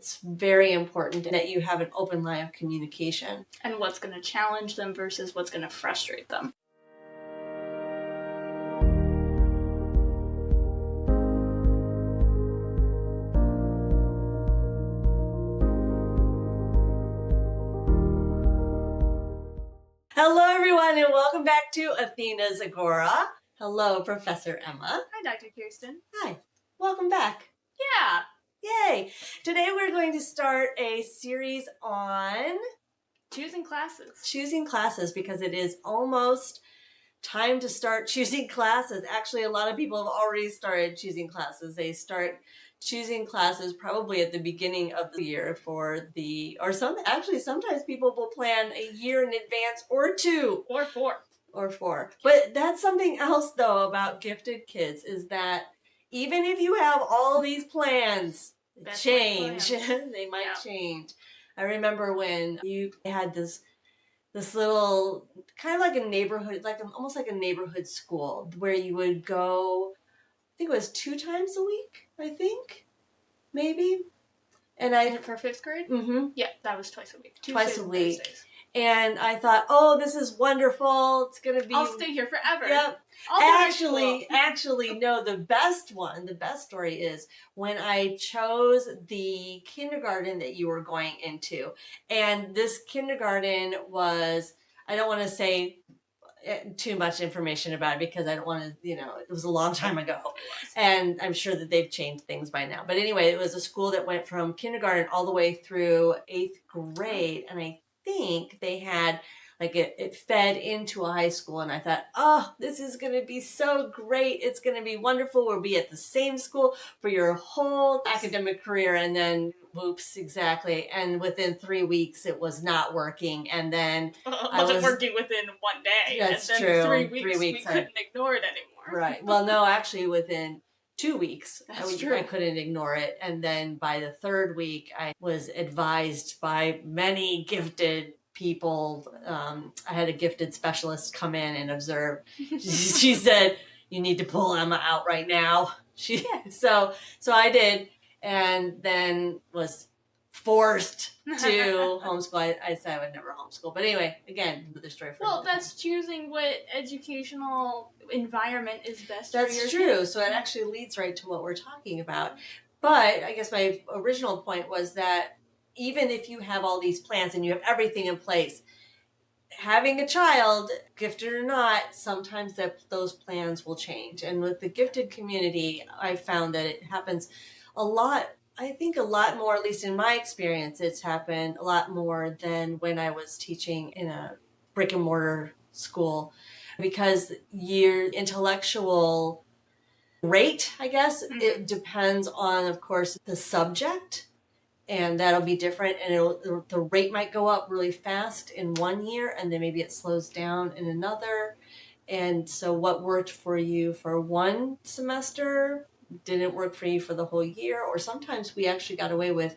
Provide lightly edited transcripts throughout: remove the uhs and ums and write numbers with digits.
it's very important that you have an open line of communication. And what's going to challenge them versus what's going to frustrate them. Hello, everyone, and welcome back to Athena's Agora. Hello, Professor Emma. Hi, Dr. Kirsten. Hi. Welcome back. Yeah. Yay. Today we're going to start a series on choosing classes. Choosing classes, because it is almost time to start choosing classes. Actually, a lot of people have already started choosing classes. They start choosing classes probably at the beginning of the year sometimes people will plan a year in advance or two. Or four. But that's something else, though, about gifted kids, is that even if you have all these plans, change. They might change. I remember when you had this little, kind of like a neighborhood, almost like a neighborhood school, where you would go, I think it was 2 times a week, maybe. And for 5th grade? Mm-hmm. Yeah, that was twice a week. Twice a week. Thursdays. And I thought, oh, this is wonderful. It's going to be... I'll stay here forever. Yep. Actually, no, the best story is when I chose the kindergarten that you were going into. And this kindergarten was, I don't want to say too much information about it because I don't want to, it was a long time ago. And I'm sure that they've changed things by now. But anyway, it was a school that went from kindergarten all the way through 8th grade. And I think they had it fed into a high school, and I thought, oh, this is going to be so great. It's going to be wonderful. We'll be at the same school for your whole academic career. And then, whoops, exactly. And within 3 weeks, it was not working. And then it wasn't working within one day. That's and then true. 3 weeks, we couldn't ignore it anymore. Right. Well, no, actually, within 2 weeks, true. I couldn't ignore it. And then by the 3rd week, I was advised by many gifted people. I had a gifted specialist come in and observe. She said, "You need to pull Emma out right now." So I did, and then was forced to homeschool. I said I would never homeschool, but anyway, again, another story for Well, that's choosing what educational environment is best. That's for your true. kids. So it actually leads right to what we're talking about. But I guess my original point was that even if you have all these plans and you have everything in place, having a child, gifted or not, sometimes those plans will change. And with the gifted community, I found that it happens a lot. I think a lot more, at least in my experience, it's happened a lot more than when I was teaching in a brick and mortar school, because your intellectual rate, I guess, it depends on, of course, the subject. And that'll be different, and the rate might go up really fast in 1 year, and then maybe it slows down in another. And so what worked for you for 1 semester didn't work for you for the whole year. Or sometimes we actually got away with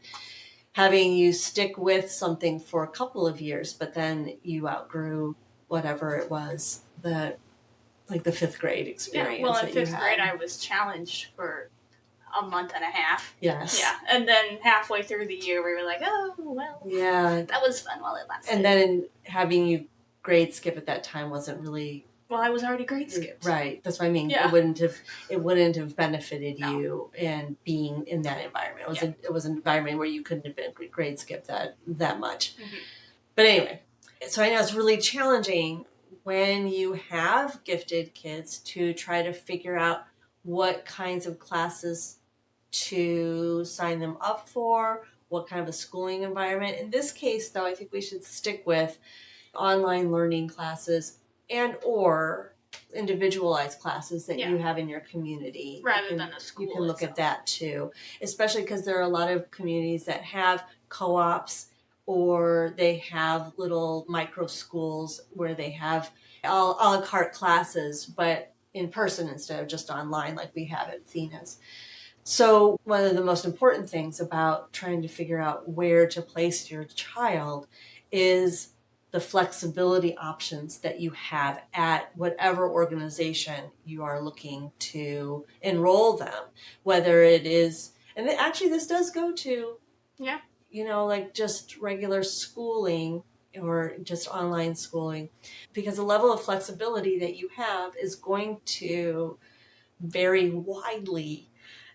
having you stick with something for a couple of years, but then you outgrew whatever it was, the 5th grade experience. Yeah, well, in 5th grade, I was challenged for a month and a half. Yes. Yeah. And then halfway through the year, we were like, oh, well. Yeah. That was fun while it lasted. And then having you grade skip at that time wasn't really... Well, I was already grade skipped. Right. That's what I mean. Yeah. It wouldn't have benefited you in being in that environment. It was an environment where you couldn't have been grade skipped that much. Mm-hmm. But anyway, so I know it's really challenging when you have gifted kids to try to figure out what kinds of classes to sign them up for, what kind of a schooling environment. In this case, though, I think we should stick with online learning classes and or individualized classes that you have in your community. Rather than a school. You can look at that too, especially because there are a lot of communities that have co-ops, or they have little micro schools where they have a la carte classes, but in person instead of just online like we have at Athena's. So one of the most important things about trying to figure out where to place your child is the flexibility options that you have at whatever organization you are looking to enroll them, whether it is, and actually this does go to Yeah. You know, like just regular schooling or just online schooling, because the level of flexibility that you have is going to vary widely.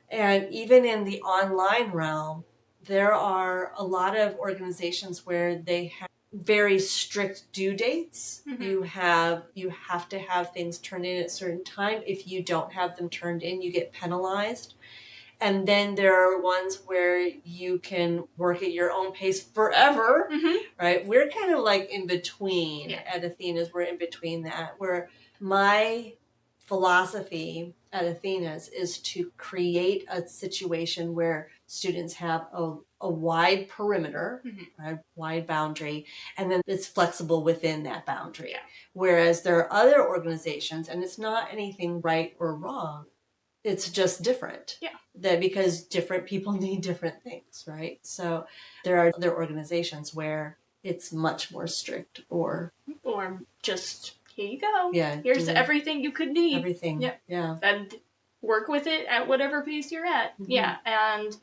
And even in the online realm, there are a lot of organizations where they have very strict due dates. Mm-hmm. You have to have things turned in at a certain time. If you don't have them turned in, you get penalized. And then there are ones where you can work at your own pace forever, right? We're kind of like in between at Athena's. We're in between that, where my philosophy at Athena's is to create a situation where students have a wide perimeter, a wide boundary, and then it's flexible within that boundary. Yeah. Whereas there are other organizations, and it's not anything right or wrong, it's just different. Yeah. That because different people need different things, right? So there are other organizations where it's much more strict or just here you go. Yeah. Here's everything you could need. Everything. Yep. Yeah. And work with it at whatever pace you're at. Yeah. And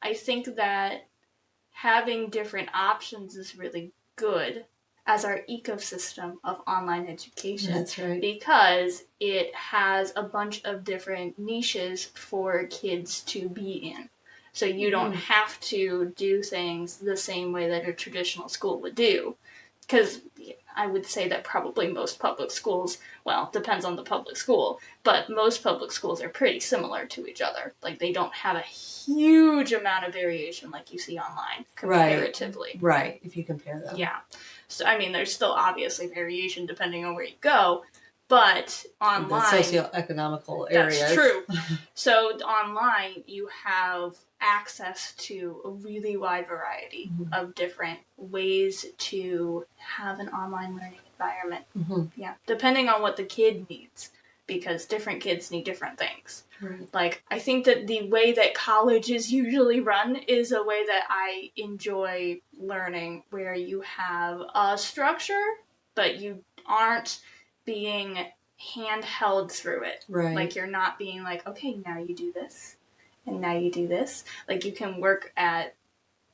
I think that having different options is really good as our ecosystem of online education. That's right. Because it has a bunch of different niches for kids to be in. So you don't have to do things the same way that a traditional school would do. Because I would say that probably most public schools, well, depends on the public school, but most public schools are pretty similar to each other. Like, they don't have a huge amount of variation like you see online, comparatively. Right, if you compare them. Yeah. So, I mean, there's still obviously variation depending on where you go, but online... The socioeconomical areas. That's true. So, online, you have access to a really wide variety of different ways to have an online learning environment. Yeah. Depending on what the kid needs, because different kids need different things. Right. Like, I think that the way that college is usually run is a way that I enjoy learning, where you have a structure, but you aren't being handheld through it. Right. Like, you're not being like, okay, now you do this, and now you do this. Like, you can work on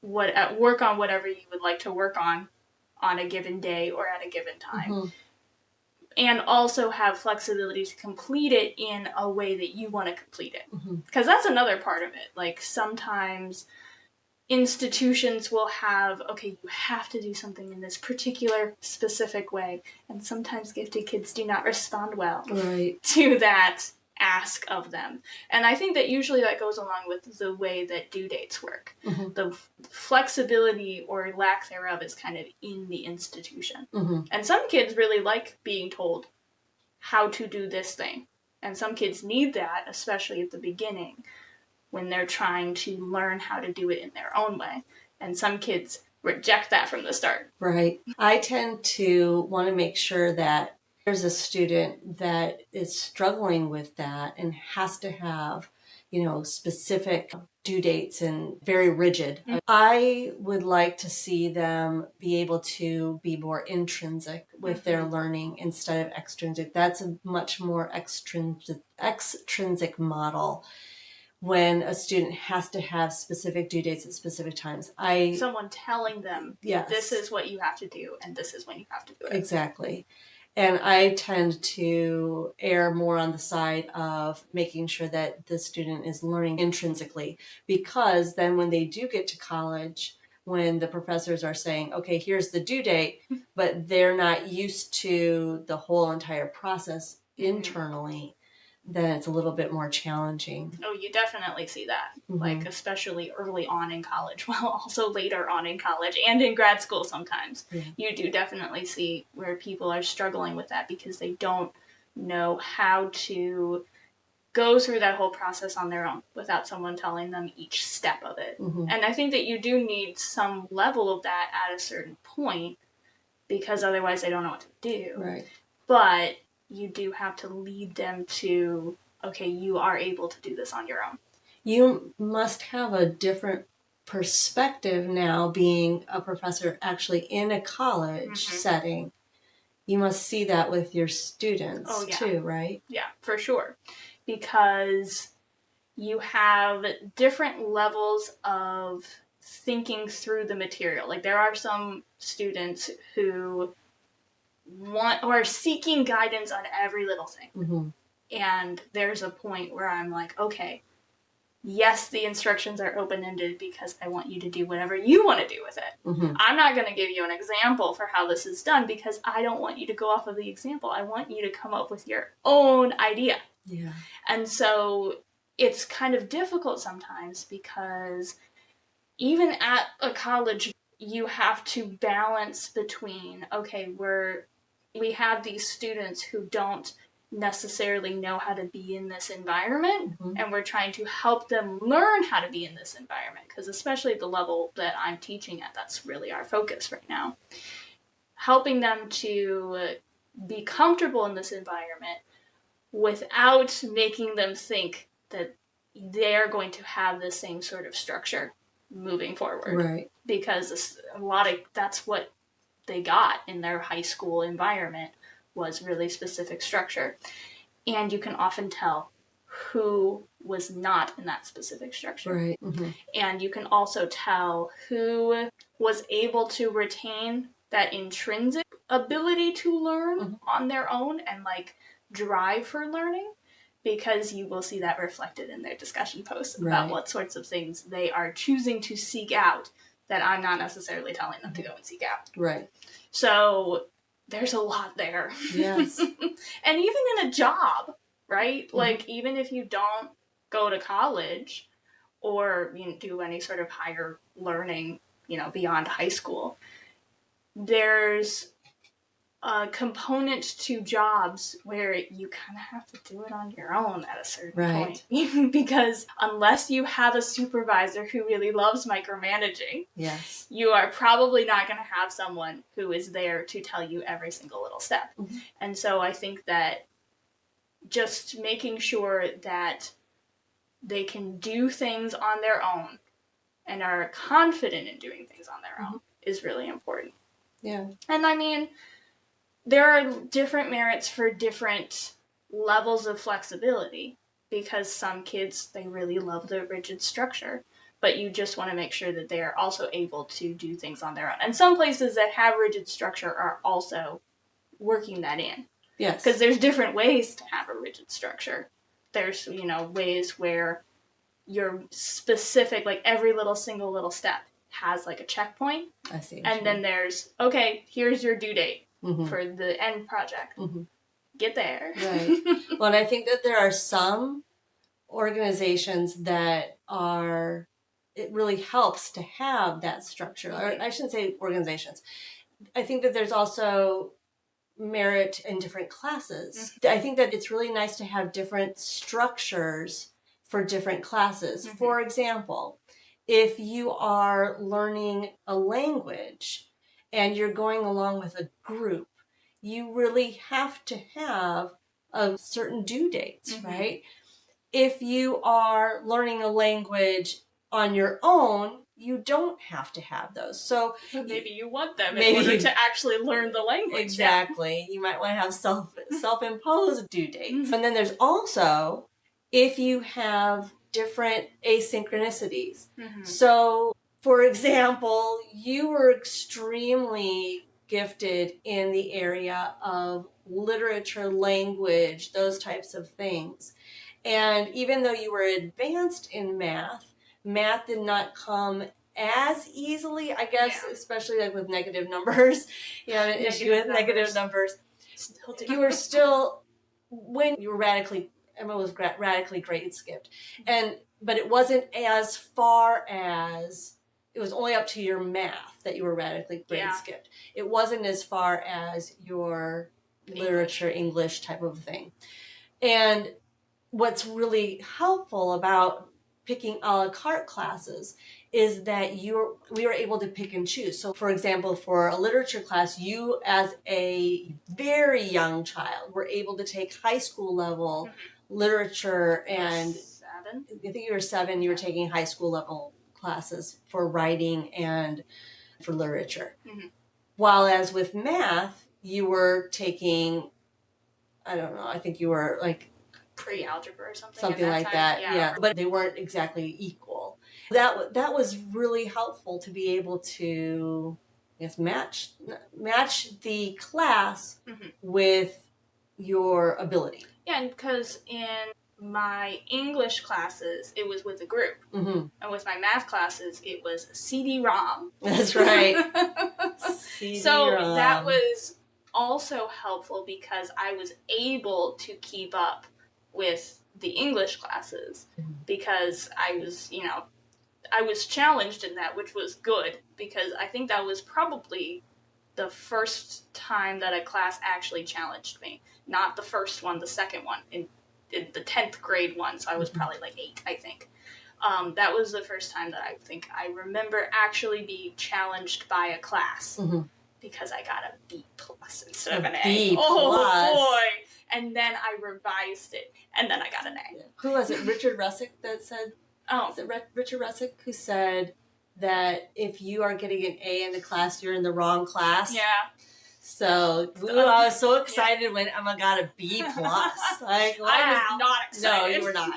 whatever you would like to work on a given day or at a given time. And also have flexibility to complete it in a way that you want to complete it. Because that's another part of it. Like, sometimes institutions will have, okay, you have to do something in this particular specific way. And sometimes gifted kids do not respond well to that ask of them. And I think that usually that goes along with the way that due dates work. The flexibility or lack thereof is kind of in the institution. And some kids really like being told how to do this thing. And some kids need that, especially at the beginning, when they're trying to learn how to do it in their own way. And some kids reject that from the start. Right. I tend to want to make sure that there's a student that is struggling with that and has to have, specific due dates and very rigid. I would like to see them be able to be more intrinsic with their learning instead of extrinsic. That's a much more extrinsic model. When a student has to have specific due dates at specific times. Someone telling them, this is what you have to do, and this is when you have to do it. Exactly. And I tend to err more on the side of making sure that the student is learning intrinsically, because then when they do get to college, when the professors are saying, okay, here's the due date, but they're not used to the whole entire process internally, then it's a little bit more challenging. Oh, you definitely see that. Like, especially early on in college, well, also later on in college and in grad school sometimes. You do definitely see where people are struggling with that because they don't know how to go through that whole process on their own without someone telling them each step of it. And I think that you do need some level of that at a certain point, because otherwise they don't know what to do. Right. But you do have to lead them to, okay, you are able to do this on your own. You must have a different perspective now, being a professor actually in a college setting. You must see that with your students too, right? Yeah, for sure. Because you have different levels of thinking through the material. Like, there are some students who want or are seeking guidance on every little thing. Mm-hmm. And there's a point where I'm like, okay, yes, the instructions are open-ended because I want you to do whatever you want to do with it. Mm-hmm. I'm not going to give you an example for how this is done because I don't want you to go off of the example. I want you to come up with your own idea. Yeah. And so it's kind of difficult sometimes because even at a college, you have to balance between, okay, we have these students who don't necessarily know how to be in this environment, Mm-hmm. and we're trying to help them learn how to be in this environment, because especially the level that I'm teaching at, that's really our focus right now. Helping them to be comfortable in this environment without making them think that they're going to have the same sort of structure moving forward. Right. Because that's what they got in their high school environment was really specific structure. And you can often tell who was not in that specific structure. Right. Mm-hmm. And you can also tell who was able to retain that intrinsic ability to learn Mm-hmm. on their own and like drive for learning, because you will see that reflected in their discussion posts about Right. what sorts of things they are choosing to seek out that I'm not necessarily telling them to go and seek out. Right. So there's a lot there. Yes. And even in a job, right? Mm-hmm. Like, even if you don't go to college or do any sort of higher learning, beyond high school, there's a component to jobs where you kind of have to do it on your own at a certain point. Because unless you have a supervisor who really loves micromanaging, yes, you are probably not going to have someone who is there to tell you every single little step. Mm-hmm. And so I think that just making sure that they can do things on their own and are confident in doing things on their own is really important. Yeah. And I mean, there are different merits for different levels of flexibility, because some kids, they really love the rigid structure, but you just want to make sure that they are also able to do things on their own. And some places that have rigid structure are also working that in. Yes. Because there's different ways to have a rigid structure. There's, ways where you're specific, like every single little step has like a checkpoint. I see. And then there's, okay, here's your due date. Mm-hmm. For the end project. Mm-hmm. Get there. Right. Well, and I think that there are some organizations that it really helps to have that structure. Or I shouldn't say organizations. I think that there's also merit in different classes. Mm-hmm. I think that it's really nice to have different structures for different classes. Mm-hmm. For example, if you are learning a language and you're going along with a group, you really have to have a certain due dates, mm-hmm. right? If you are learning a language on your own, you don't have to have those. So maybe you want them in order to actually learn the language. Exactly. Yeah. You might want to have self-imposed due dates. Mm-hmm. And then there's also, if you have different asynchronicities. Mm-hmm. So, for example, you were extremely gifted in the area of literature, language, those types of things. And even though you were advanced in math did not come as easily, I guess, especially like with negative numbers. You have an issue with negative numbers. You were still, when you were Emma was radically grade skipped. But it wasn't as far as, it was only up to your math that you were radically grade skipped. It wasn't as far as your literature, English type of thing. And what's really helpful about picking a la carte classes is that we were able to pick and choose. So, for example, for a literature class, you as a very young child were able to take high school level literature, and I think you were 7, you were taking high school level classes for writing and for literature. Mm-hmm. While as with math, you were taking, I don't know, I think you were like pre-algebra or something. Something like that, yeah. But they weren't exactly equal. that was really helpful to be able to, I guess, match the class with your ability. Yeah, and because in my English classes, it was with a group. And with my math classes, it was CD-ROM. That's right. So that was also helpful because I was able to keep up with the English classes because I was challenged in that, which was good because I think that was probably the first time that a class actually challenged me. Not the first one, the second one, in the 10th grade one, so I was probably like 8, I think. That was the first time that I think I remember actually being challenged by a class because I got a B+ instead of an A. B+. Oh boy! And then I revised it, and then I got an A. Yeah. Who was it? Richard Russick that said? Oh, is it Richard Russick who said that if you are getting an A in the class, you're in the wrong class? yeah. So I was so excited when Emma got a B+. Like, wow. I was not excited. No, you were not.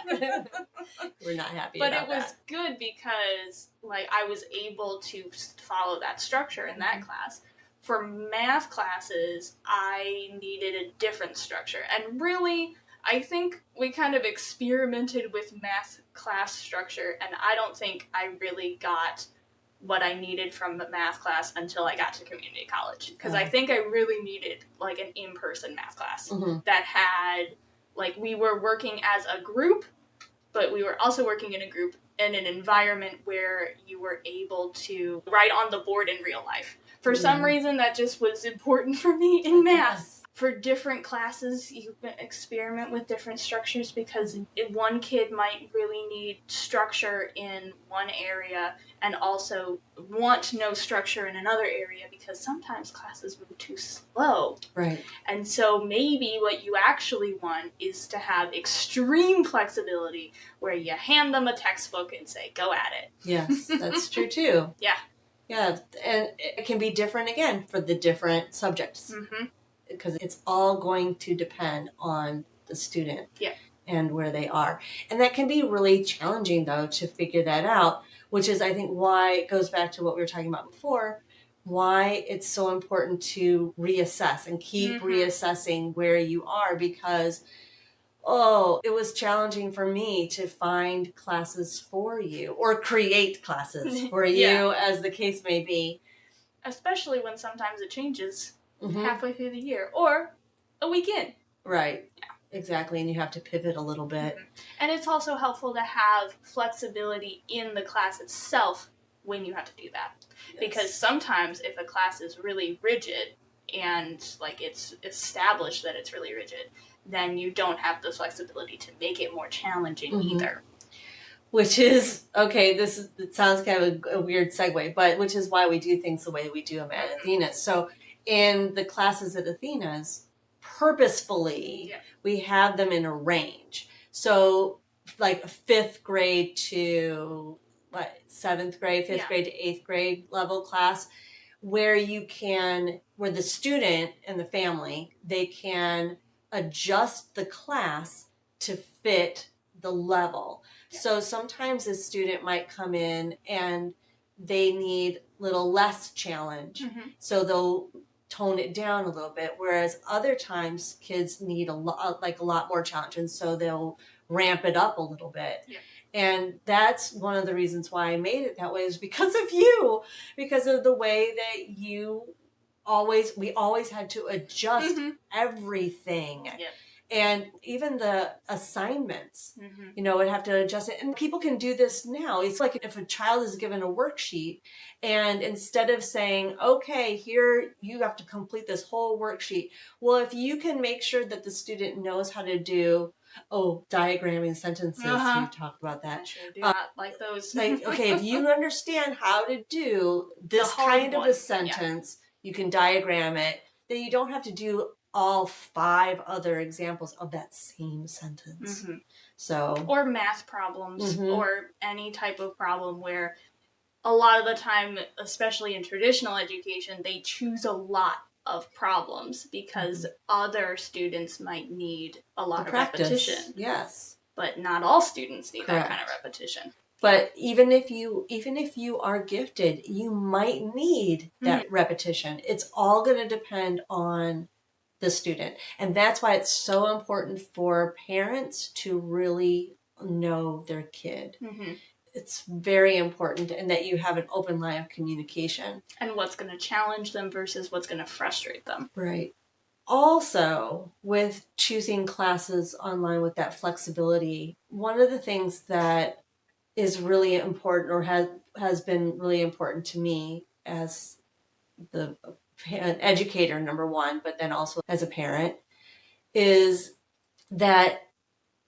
You were not happy about that. But it was good because, like, I was able to follow that structure in that class. For math classes, I needed a different structure. And really, I think we kind of experimented with math class structure, and I don't think I really got what I needed from the math class until I got to community college. Because I think I really needed, like, an in-person math class that had, like, we were working as a group, but we were also working in a group in an environment where you were able to write on the board in real life. For some reason, that just was important for me in math. For different classes, you can experiment with different structures because one kid might really need structure in one area and also want no structure in another area because sometimes classes move too slow. Right. And so maybe what you actually want is to have extreme flexibility where you hand them a textbook and say, go at it. Yes, that's true too. Yeah. Yeah, and it can be different again for the different subjects. Because it's all going to depend on the student and where they are. And that can be really challenging, though, to figure that out, which is, I think, why it goes back to what we were talking about before, why it's so important to reassess and keep reassessing where you are because, it was challenging for me to find classes for you or create classes for you, as the case may be. Especially when sometimes it changes. Halfway through the year or a weekend. Right. Yeah. Exactly. And you have to pivot a little bit. And it's also helpful to have flexibility in the class itself when you have to do that. Yes. Because sometimes if a class is really rigid and like it's established that it's really rigid, then you don't have the flexibility to make it more challenging either. Which is, okay, it sounds kind of a weird segue, but which is why we do things the way we do them at Athena. So in the classes at Athena's, purposefully, we have them in a range. So like 5th grade to 7th grade, 5th grade to 8th grade level class, where the student and the family, they can adjust the class to fit the level. So sometimes a student might come in and they need a little less challenge. So they'll tone it down a little bit, whereas other times kids need a lot more challenge, and so they'll ramp it up a little bit. And that's one of the reasons why I made it that way, is because of you, because of the way that we always had to adjust everything. And even the assignments, would have to adjust it. And people can do this now. It's like if a child is given a worksheet and instead of saying, okay, here you have to complete this whole worksheet. Well, if you can make sure that the student knows how to do, diagramming sentences, you talked about that. I sure do not like those. Okay, if you understand how to do this kind of a sentence, you can diagram it, then you don't have to do all 5 other examples of that same sentence. Or math problems or any type of problem where a lot of the time, especially in traditional education, they choose a lot of problems because other students might need a lot of repetition. Yes. But not all students need that kind of repetition. But even if you are gifted, you might need that repetition. It's all going to depend on the student. And that's why it's so important for parents to really know their kid. It's very important, and that you have an open line of communication. And what's going to challenge them versus what's going to frustrate them. Right. Also, with choosing classes online with that flexibility, one of the things that is really important, or has been really important to me as an educator, number one, but then also as a parent, is that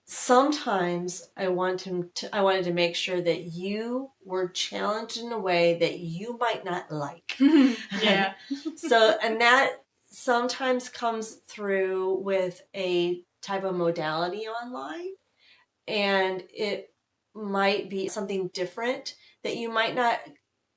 sometimes I wanted to make sure that you were challenged in a way that you might not like. Yeah. And that sometimes comes through with a type of modality online, and it might be something different that you might not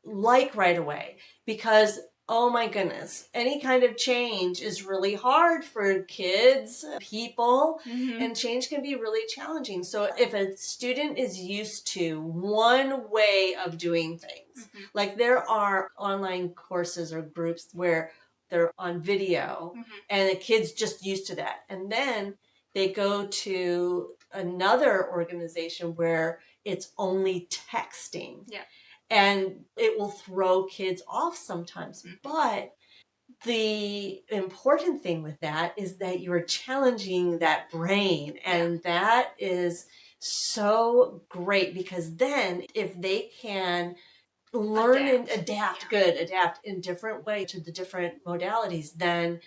like right away, because oh my goodness, any kind of change is really hard for kids, people, and change can be really challenging. So if a student is used to one way of doing things, like there are online courses or groups where they're on video, and the kids just used to that, and then they go to another organization where it's only texting. Yeah. And it will throw kids off sometimes. But the important thing with that is that you're challenging that brain. And that is so great, because then if they can learn and adapt in different ways to the different modalities, then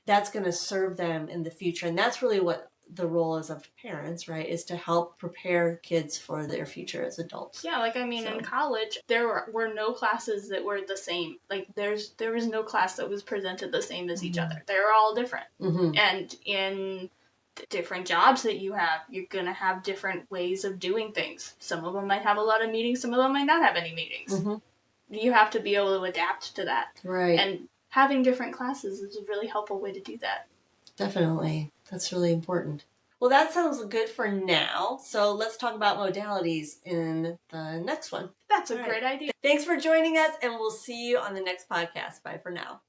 that's going to serve them in the future. And that's really what the role is of parents, right? Is to help prepare kids for their future as adults. Yeah, like, I mean, in college, there were no classes that were the same. Like, there was no class that was presented the same as each other. They were all different. And in the different jobs that you have, you're going to have different ways of doing things. Some of them might have a lot of meetings, some of them might not have any meetings. You have to be able to adapt to that. Right. And having different classes is a really helpful way to do that. Definitely. That's really important. Well, that sounds good for now. So let's talk about modalities in the next one. That's a great idea. Thanks for joining us, and we'll see you on the next podcast. Bye for now.